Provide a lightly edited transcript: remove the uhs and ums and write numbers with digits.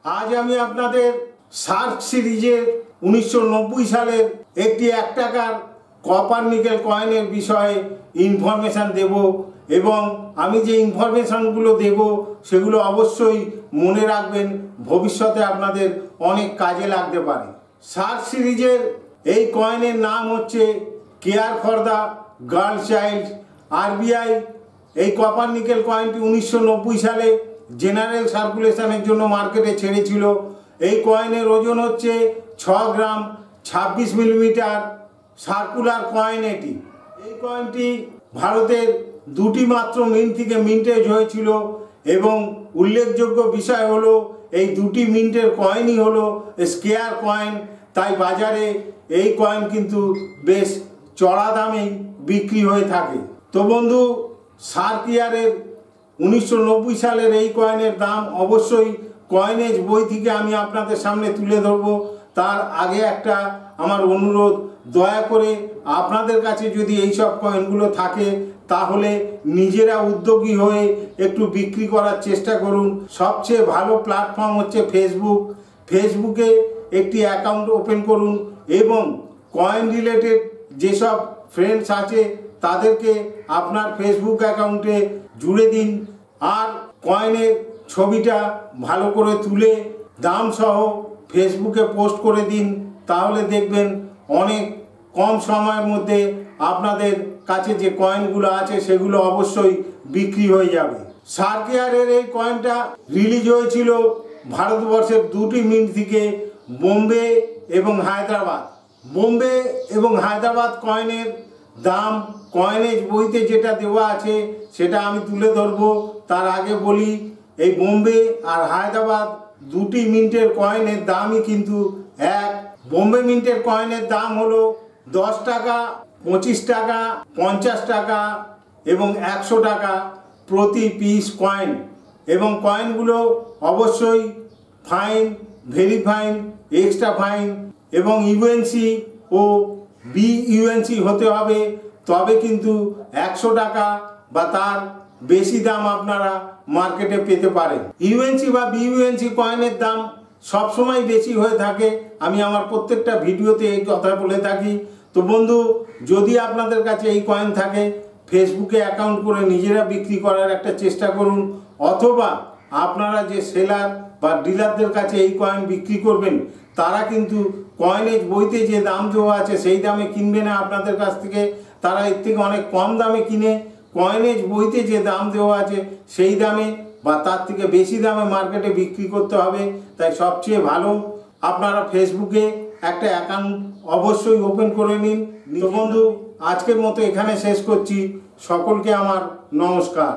আজ আমি আপনাদের শার্ক সিরিজের 1990 সালের একটি 1 টাকার কপার নিকেল কয়েনের বিষয়ে ইনফরমেশান দেব এবং আমি যে ইনফরমেশানগুলো দেব সেগুলো অবশ্যই মনে রাখবেন, ভবিষ্যতে আপনাদের অনেক কাজে লাগতে পারে। শার্ক সিরিজের এই কয়েনের নাম হচ্ছে care for the girl child. RBI এই কপার নিকেল কয়েনটি 1990 সালে জেনারেল সার্কুলেশনের জন্য মার্কেটে ছেড়েছিল। এই কয়েনের ওজন হচ্ছে 6 গ্রাম 26 মিলিমিটার সার্কুলার কয়েন। এই কয়েনটি ভারতের দুটি মাত্র মিন্ট থেকে মিন্টেজ হয়েছিল এবং উল্লেখযোগ্য বিষয় হলো এই দুটি মিন্টের কয়েনই হলো স্কেয়ার কয়েন। তাই বাজারে এই কয়েন কিন্তু বেশ চড়া দামেই বিক্রি হয়ে থাকে। তো বন্ধু, শার্ক ইয়ারের 1990 সালের এই কয়েনের দাম অবশ্যই কয়েনেজ বই থেকে আমি আপনাদের সামনে তুলে ধরবো। তার আগে একটা আমার অনুরোধ, দয়া করে আপনাদের কাছে যদি এই সব কয়েনগুলো থাকে তাহলে নিজেরা উদ্যোগী হয়ে একটু বিক্রি করার চেষ্টা করুন। সবচেয়ে ভালো প্ল্যাটফর্ম হচ্ছে ফেসবুকে একটি অ্যাকাউন্ট ওপেন করুন এবং কয়েন রিলেটেড যেসব ফ্রেন্ডস আছে তাদেরকে আপনার ফেসবুক অ্যাকাউন্টে জুড়ে দিন আর কয়েনের ছবিটা ভালো করে তুলে দাম সহ ফেসবুকে পোস্ট করে দিন। তাহলে দেখবেন অনেক কম সময়ের মধ্যে আপনাদের কাছে যে কয়েনগুলো আছে সেগুলো অবশ্যই বিক্রি হয়ে যাবে। শার্ক ইয়ারের এই কয়েনটা রিলিজ হয়েছিল ভারতবর্ষের দুটি মিন্ট থেকে, বোম্বে এবং হায়দ্রাবাদ। বোম্বে এবং হায়দ্রাবাদ কয়েনের দাম কয়েনেজ বইতে যেটা দেওয়া আছে সেটা আমি তুলে ধরবো। তার আগে বলি, এই বোম্বে আর হায়দ্রাবাদ দুটি মিন্টের কয়েনের দামই কিন্তু এক। বোম্বে মিন্টের কয়েনের দাম হলো 10 টাকা, 25 টাকা, 50 টাকা এবং 100 টাকা প্রতি পিস কয়েন। এবং কয়েনগুলো অবশ্যই fine, very fine, extra fine এবং ইউএনসি ও বিইউএনসি হতে হবে, তবে কিন্তু 100 টাকা বা তার বেশি দাম আপনারা মার্কেটে পেতে পারেন। ইউএনসি বা বিইউএনসি কয়েনের দাম সবসময় বেশি হয়ে থাকে, আমি আমার প্রত্যেকটা ভিডিওতে এই কথা বলে থাকি। তো বন্ধু, যদি আপনাদের কাছে এই কয়েন থাকে ফেসবুকে অ্যাকাউন্ট করে নিজেরা বিক্রি করার একটা চেষ্টা করুন, অথবা আপনারা যে সেলার বা ডিলারদের কাছে এই কয়েন বিক্রি করবেন তারা কিন্তু কয়েনেজ বইতে যে দাম দেওয়া আছে সেই দামে কিনবে না আপনাদের কাছ থেকে, তারা এর থেকে অনেক কম দামে কিনে কয়েনেজ বইতে যে দাম দেওয়া আছে সেই দামে বা তার থেকে বেশি দামে মার্কেটে বিক্রি করতে হবে। তাই সবচেয়ে ভালো আপনারা ফেসবুকে একটা অ্যাকাউন্ট অবশ্যই ওপেন করে নিন। তো বন্ধু, আজকের মতো এখানে শেষ করছি। সকলকে আমার নমস্কার।